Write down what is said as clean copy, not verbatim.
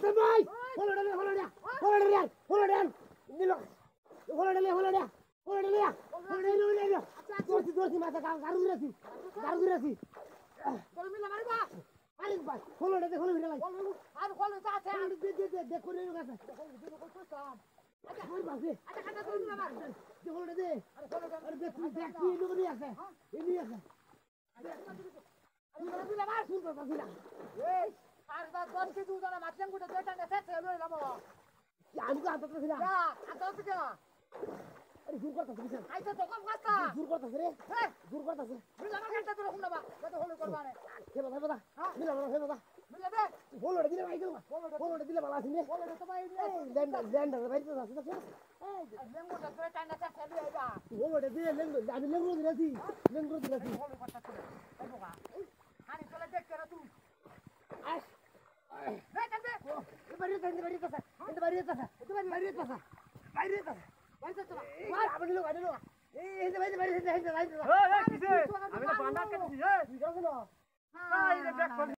ভাই হলো ডালে হলো ডালে হলো ডালে হলো ডালে নিলো হলো ডালে হলো ডালে হলো ডালে হলো ডালে দৌড়ছি মাথা গারু গিরাছি তোর মিলা মারিবা আরে ভাই হলো ডালে হলো ডালে আর হলো তা আছে দে করে নিও গাছে কই কইতাম আচ্ছা কই বাসে আচ্ছা খাতা তুই না মার দে হলো ডালে আরে দেখ তুই লুগনি আছে ইনি আছে আরে মিলা মার শুন পাবি না এই আর বাদ বলছি তুই জানা মাছন গুটা দেটা না সেট হলো লাম আমি তো আনতে ছিল না আনতে ছিল আরে জোর করতে দিছ আইতো তো কম কাটা জোর করতে রে জোর করতে মিলা মার কাটা তো রকম না বা কত হলো করবা রে খেলা ভাই বাবা মিলা মার ভাই বাবা মিলা দে হলো দিলে ভাই গেল হলো দিলে ভালো আছে রে হলো তো ভাই ল্যান্ডার ভাই তো আছে এই লেঙ্গুটা তো টানা সেট হলো আইবা হলো দিলে লেঙ্গু আমি লেঙ্গু দিলাছি হলো কথা ছিল এই বাবা খানি চলে দেখ করে তুই আস বাইরে